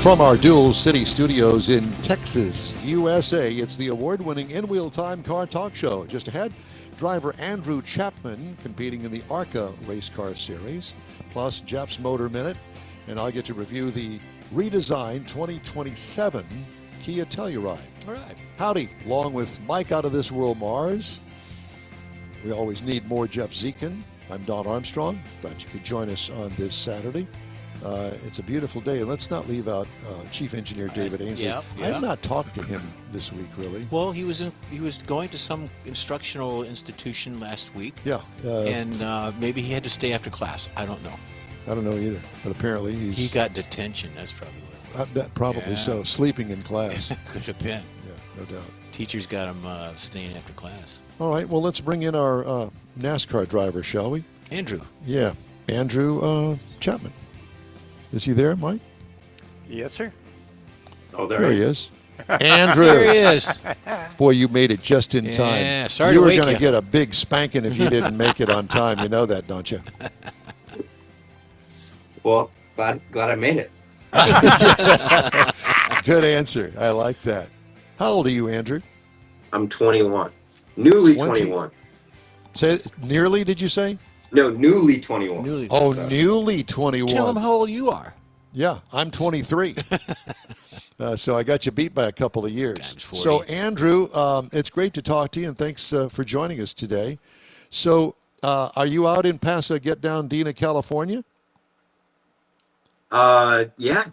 From our Dual City studios in Texas, USA, it's the award-winning InWheelTime Car Talk Show. Just ahead, driver Andrew Chapman competing in the ARCA Race Car Series, plus Jeff's Motor Minute, and I'll get to review the redesigned 2027 Kia Telluride. All right. Howdy, along with Mike out of this world Mars. We always need more Jeff Dziekan. I'm Don Armstrong. Glad you could join us on this Saturday. It's a beautiful day, and let's not leave out Chief Engineer David Ainsley. Yeah. I have not talked to him this week, really. Well, he was going to some instructional institution last week. Yeah. And maybe he had to stay after class. I don't know. I don't know either, but apparently he got detention. That's probably what. Probably so. Sleeping in class. Could have been. Yeah, no doubt. Teachers got him staying after class. All right. Well, let's bring in our NASCAR driver, shall we? Andrew. Yeah, Andrew Chapman. Is he there, Mike? Yes, sir. Oh, there he is. Andrew. There he is. Boy, you made it just in time. Yeah, sorry you to were wake going you. to get a big spanking if you didn't make it on time. You know that, don't you? Well, glad I made it. Good answer. I like that. How old are you, Andrew? I'm 21. Newly 20? 21. Say nearly, did you say? No, newly 21. Newly 21. Tell him how old you are. Yeah, I'm 23. So I got you beat by a couple of years. Times 40. So, Andrew, it's great to talk to you, and thanks for joining us today. So, are you out in Pasadena, California? Yeah.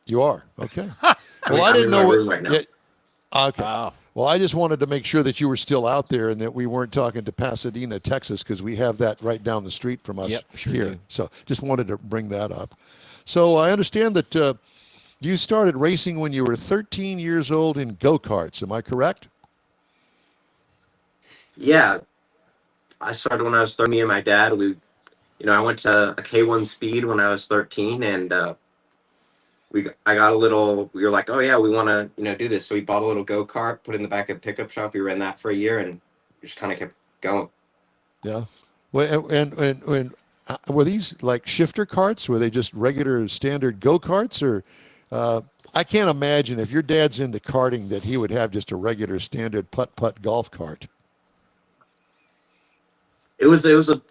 You are? Okay. Well, I didn't know what. Right now. Yeah, okay. Wow. Well, I just wanted to make sure that you were still out there and that we weren't talking to Pasadena, Texas, because we have that right down the street from us here. Do. So just wanted to bring that up. So I understand that you started racing when you were 13 years old in go-karts. Am I correct? Yeah. I started when I was 13. Me and my dad, I went to a K1 speed when I was 13, and we were like, oh yeah, we want to, do this. So we bought a little go-kart, put it in the back of the pickup shop. We ran that for a year and just kind of kept going. Yeah. Well, and were these like shifter carts? Were they just regular standard go-karts? Or I can't imagine if your dad's into karting that he would have just a regular standard putt-putt golf cart. It was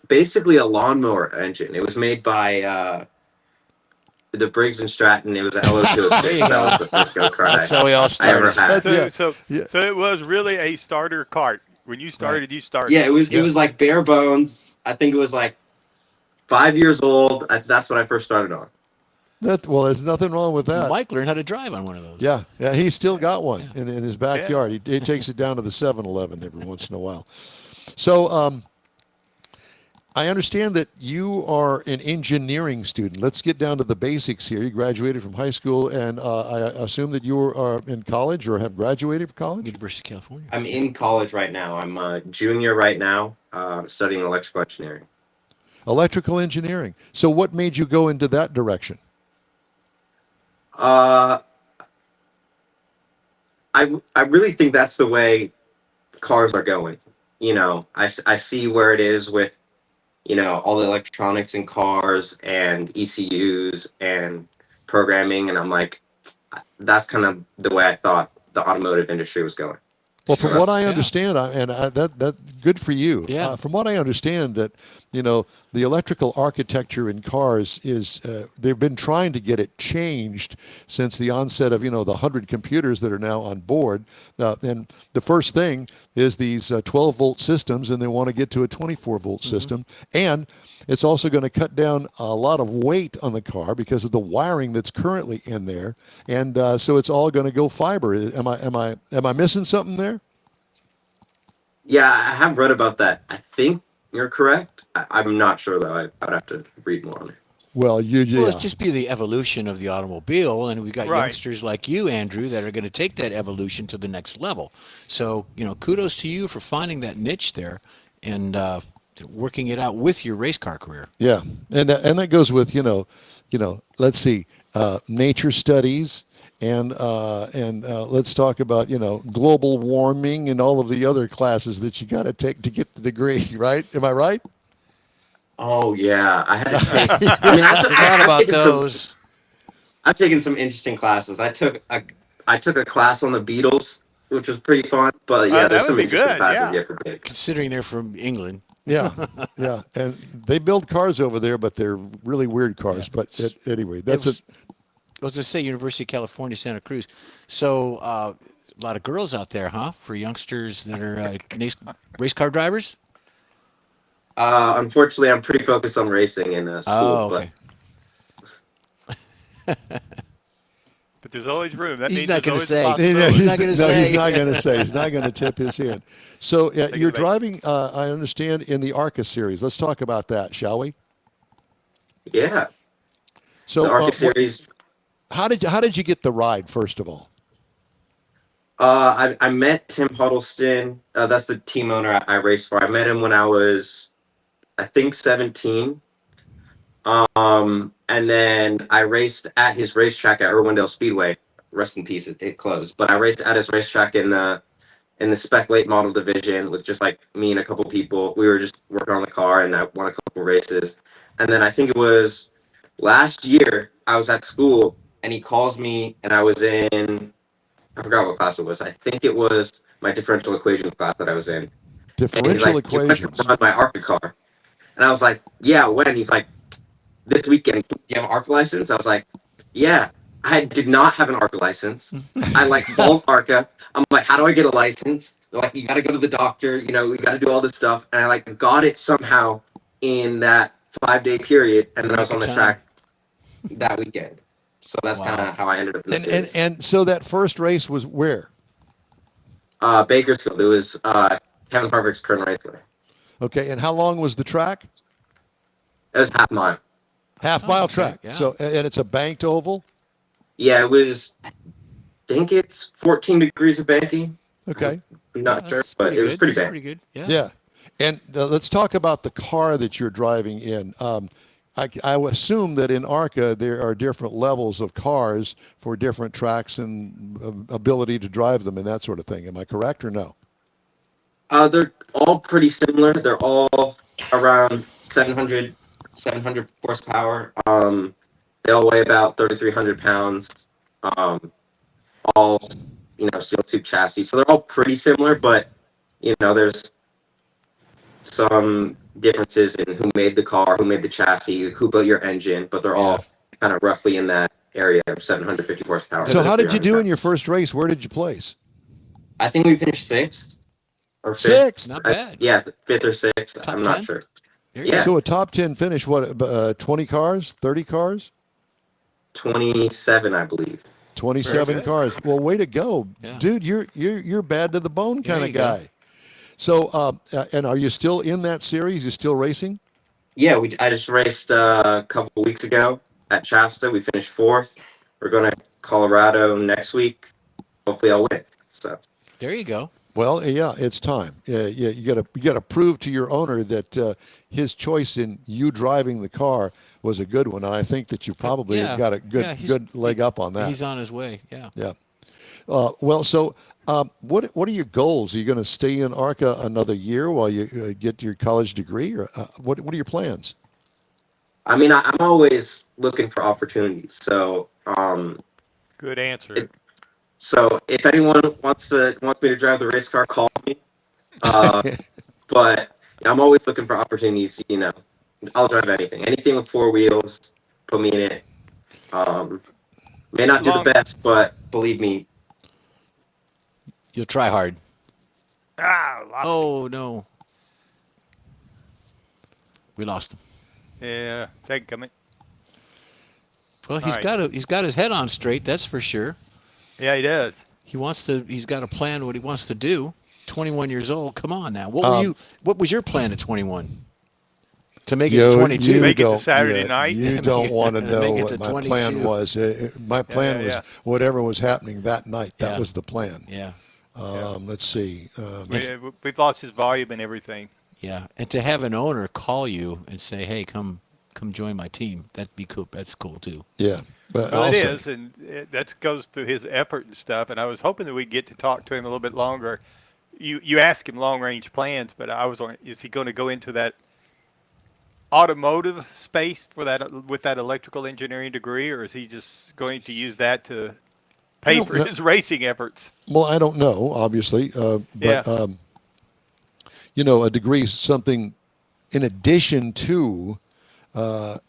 basically a lawnmower engine. It was made by the Briggs and Stratton. It was an LO206. That was the first go-kart That's how we all I ever started. had. So it was really a starter cart. When you started, you started. Yeah, it was like bare bones. I think it was like 5 years old. That's what I first started on. Well, there's nothing wrong with that. Mike learned how to drive on one of those. Yeah, he's still got one in his backyard. He takes it down to the 7-Eleven every once in a while. So I understand that you are an engineering student. Let's get down to the basics here. You graduated from high school, and I assume that you are in college or have graduated from college? University of California. I'm in college right now. I'm a junior right now, studying electrical engineering. Electrical engineering. So what made you go into that direction? I really think that's the way cars are going. I see where it is with, all the electronics in cars and ECUs and programming. And I'm like, that's kind of the way I thought the automotive industry was going. Well, from what I understand, that's good for you. Yeah. From what I understand, that the electrical architecture in cars is they've been trying to get it changed since the onset of the 100 computers that are now on board. And the first thing is these 12-volt systems, and they want to get to a 24-volt system. And it's also going to cut down a lot of weight on the car because of the wiring that's currently in there. And so it's all going to go fiber. Am I missing something there? Yeah, I have read about that. I think you're correct. I'm not sure, though. I would have to read more on it. Well, it's just be the evolution of the automobile, and we've got youngsters like you, Andrew, that are going to take that evolution to the next level. So, kudos to you for finding that niche there and working it out with your race car career. Yeah, and that goes with let's see, nature studies. And let's talk about, global warming and all of the other classes that you got to take to get the degree, right? Am I right? Oh, yeah. I had to take... I mean, I forgot about those. I've taken some interesting classes. I took a class on the Beatles, which was pretty fun. But yeah, That there's would some be interesting good. classes Yeah. you have to take. Considering they're from England. Yeah, yeah, and they build cars over there, but they're really weird cars. Yeah. But anyway, that's it. I was going to say University of California, Santa Cruz. So a lot of girls out there, huh? For youngsters that are race car drivers? Unfortunately, I'm pretty focused on racing in school, Oh, but okay. But there's always room. That He's means not there's gonna always say. a Yeah, possibility. He's not gonna no, say. he's not going to say. He's not going to tip his hand. So you're it back. driving, I understand, in the ARCA series. Let's talk about that, shall we? yeah, So the ARCA series. how did you get the ride, first of all? I met Tim Huddleston. That's the team owner I raced for. I met him when I was, I think, 17. And then I raced at his racetrack at Irwindale Speedway. Rest in peace, it closed. But I raced at his racetrack in the spec late model division with just like me and a couple people. We were just working on the car, and I won a couple races. And then I think it was last year I was at school, and he calls me, and I was in, I forgot what class it was. I think it was my differential equations class that I was in. And he's Differential like, "You want to equations. run my ARCA car?" And I was like, "Yeah, when?" He's like, "This weekend. Do you have an ARCA license?" I was like, "Yeah." I did not have an ARCA license. I like bought ARCA. I'm like, "How do I get a license?" They're like, "You got to go to the doctor. You know, we got to do all this stuff." And I like got it somehow in that 5-day period, and then I was on the track that weekend. So that's Wow. kind of how I ended up in the And series. so that first race was where? Bakersfield. It was Kevin Harvick's current raceway. Okay, and how long was the track? It was half mile. Half mile okay, track. yeah. So and it's a banked oval. Yeah, it was. I think it's 14 degrees of banking. Okay. I'm not sure, That's but pretty it was good. pretty That's bad. pretty good. Yeah. Yeah. And let's talk about the car that you're driving in. I would assume that in ARCA there are different levels of cars for different tracks and ability to drive them and that sort of thing. Am I correct or no? They're all pretty similar. They're all around 700 horsepower. They all weigh about 3,300 pounds. All, steel tube chassis. So they're all pretty similar, but, there's some differences in who made the car, who made the chassis, who built your engine, but they're all kind of roughly in that area of 750 horsepower. So how did you 300 do in pounds. your first race? Where did you place? I think we finished sixth or fifth. Sixth. Not bad. Yeah, fifth or sixth. Top I'm 10? not sure. There you Yeah. So a top 10 finish, what, 20 cars, 30 cars? 27, I believe. 27 good. cars. Well, way to go. Yeah. Dude, you're bad to the bone kind There of you go. guy. So and are you still in that series? You still racing? Yeah, I just raced a couple weeks ago at Shasta. We finished fourth. We're going to Colorado next week. Hopefully, I'll win. So There you go. Well, yeah, it's time. Yeah, you got to prove to your owner that his choice in you driving the car was a good one. And I think that you probably Yeah. got a Yeah, good leg up on that. He's on his way. Yeah. Yeah. Well, so what are your goals? Are you going to stay in ARCA another year while you get your college degree, or what are your plans? I mean, I'm always looking for opportunities. So Good answer. so if anyone wants me to drive the race car, call me. But I'm always looking for opportunities. I'll drive anything with four wheels. Put me in it. May not do the Long- best, but believe me, You'll try hard. Lost. Oh no. We lost him. Yeah, take coming. Well, All he's got his head on straight, that's for sure. Yeah, he does. He's got a plan what he wants to do. 21 years old. Come on now. What was your plan at 21? To make it to 22. Make it to Saturday night? You don't want to know Make it what to my 22. plan was. My plan was yeah. whatever was happening that night. That Yeah. was the plan. Yeah. Let's see. We've lost his volume and everything. Yeah. And to have an owner call you and say, "Hey, come join my team." That'd be cool. That's cool too. Yeah. But Well, it also- is, and that goes through his effort and stuff. And I was hoping that we'd get to talk to him a little bit longer. You asked him long range plans, but I was on. Is he going to go into that automotive space for that with that electrical engineering degree, or is he just going to use that to pay don't for know. his racing efforts? Well, I don't know, obviously, but Yeah. a degree is something in addition to a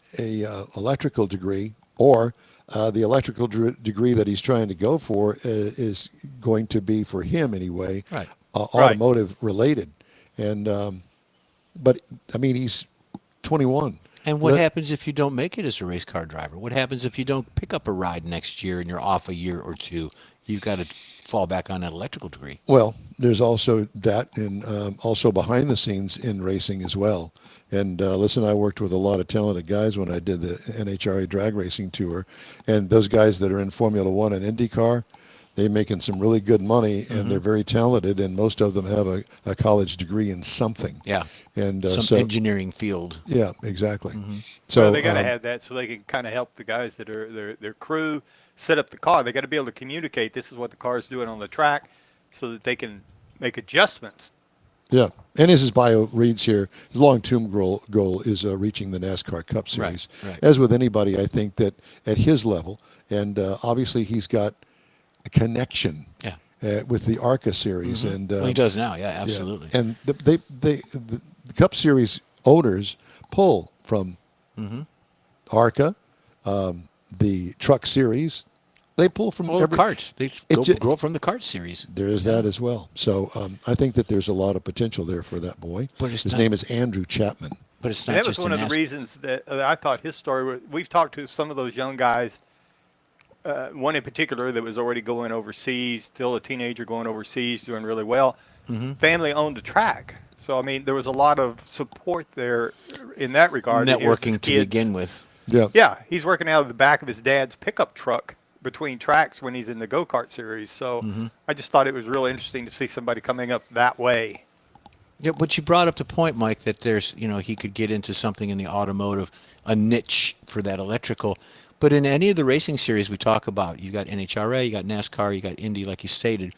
electrical degree, or the electrical degree that he's trying to go for is going to be, for him anyway, Right. automotive related. And but I mean, he's 21. And what happens if you don't make it as a race car driver? What happens if you don't pick up a ride next year and you're off a year or two? You've got to fall back on that electrical degree. Well, there's also that, and also behind the scenes in racing as well. And listen, I worked with a lot of talented guys when I did the NHRA drag racing tour, and those guys that are in Formula One and IndyCar, they're making some really good money, and they're very talented, and most of them have a college degree in something. Yeah. And Some engineering field. Yeah, exactly. So So they got to have that so they can kind of help the guys that are their crew set up the car. They got to be able to communicate. This is what the car is doing on the track, so that they can make adjustments. Yeah, and as his bio reads here, his long-term goal is reaching the NASCAR Cup Series. Right. As with anybody, I think that at his level, and obviously he's got a connection with the ARCA Series, and Well, he does now. Yeah, absolutely. Yeah. And the Cup Series owners pull from ARCA, the Truck Series. They pull from Well, every karts. They grow from the kart series. There is that as well. So I think that there's a lot of potential there for that boy. But it's His not- name is Andrew Chapman. But it's And not that was just one a of the reasons that I thought his story. We've talked to some of those young guys. One in particular that was already going overseas, still a teenager going overseas, doing really well. Family owned the track, so I mean there was a lot of support there in that regard. Here's his networking to kids. begin with. Yeah. Yeah, he's working out of the back of his dad's pickup truck between tracks when he's in the go-kart series. So I just thought it was really interesting to see somebody coming up that way. Yeah, but you brought up the point, Mike, that there's, he could get into something in the automotive, a niche for that electrical. But in any of the racing series we talk about, you got NHRA, you got NASCAR, you got Indy, like you stated,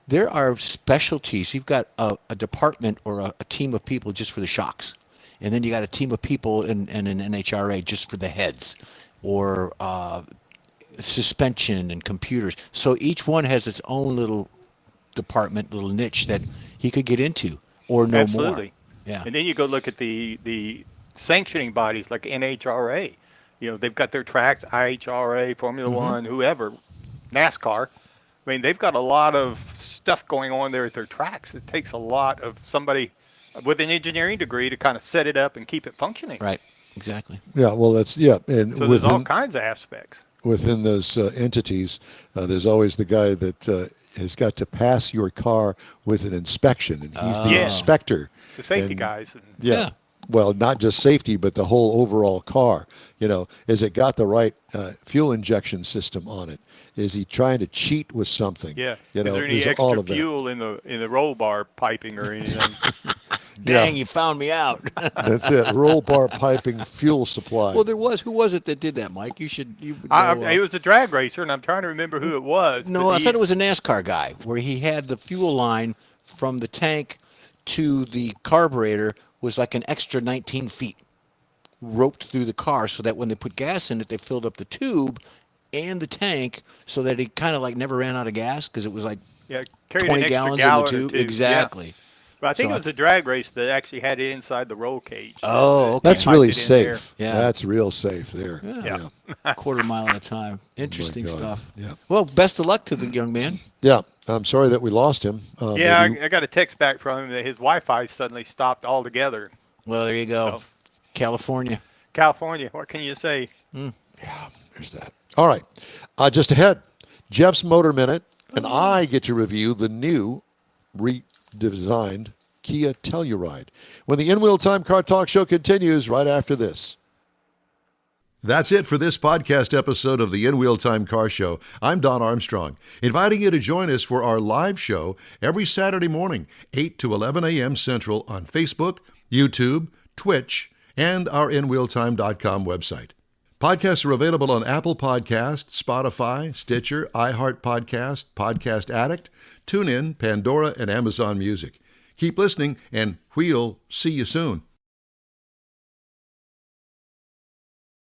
there are specialties. You've got a department or a team of people just for the shocks. And then you got a team of people in an NHRA just for the heads, or suspension and computers. So each one has its own little department, little niche that he could get into or know Absolutely. more. Yeah. And then you go look at the sanctioning bodies like NHRA. They've got their tracks, IHRA, Formula One, whoever, NASCAR. I mean, they've got a lot of stuff going on there at their tracks. It takes a lot of somebody with an engineering degree to kind of set it up and keep it functioning. Right. Exactly. Yeah, well, and So there's all kinds of aspects. within those entities, there's always the guy that has got to pass your car with an inspection, and he's the Yeah. inspector. The safety And- guys. Yeah. Well, not just safety, but the whole overall car. Is it got the right fuel injection system on it? Is he trying to cheat with something? Yeah. Is there any there's extra all of that. fuel in the roll bar piping or anything? Dang, you found me out. That's it. Roll bar piping fuel supply. Well, there was. Who was it that did that, Mike? You would know, It was a drag racer, and I'm trying to remember who it was. No, I thought it was a NASCAR guy where he had the fuel line from the tank to the carburetor was like an extra 19 feet roped through the car so that when they put gas in it, they filled up the tube and the tank so that it kind of like never ran out of gas because it was like carried 20 an extra gallons in the gallon or tube. two. Exactly. Yeah. But I think So it was a drag race that actually had it inside the roll cage. Oh, okay. That's piped really it in there. safe. Yeah. That's real safe there. Yeah. Quarter mile at a time. Interesting God. stuff. Yeah. Well, best of luck to the young man. Yeah. I'm sorry that we lost him. Yeah, maybe- I got a text back from him that his Wi-Fi suddenly stopped altogether. Well, there you go. So- California. California, what can you say? There's that. All right. Just ahead, Jeff's Motor Minute, and I get to review the new redesigned Kia Telluride when the InWheelTime Car Talk Show continues right after this. That's it for this podcast episode of the InWheelTime Car Show. I'm Don Armstrong, inviting you to join us for our live show every Saturday morning, 8 to 11 a.m. Central on Facebook, YouTube, Twitch, and our InWheelTime.com website. Podcasts are available on Apple Podcasts, Spotify, Stitcher, iHeart Podcast, Podcast Addict, TuneIn, Pandora, and Amazon Music. Keep listening, and we'll see you soon.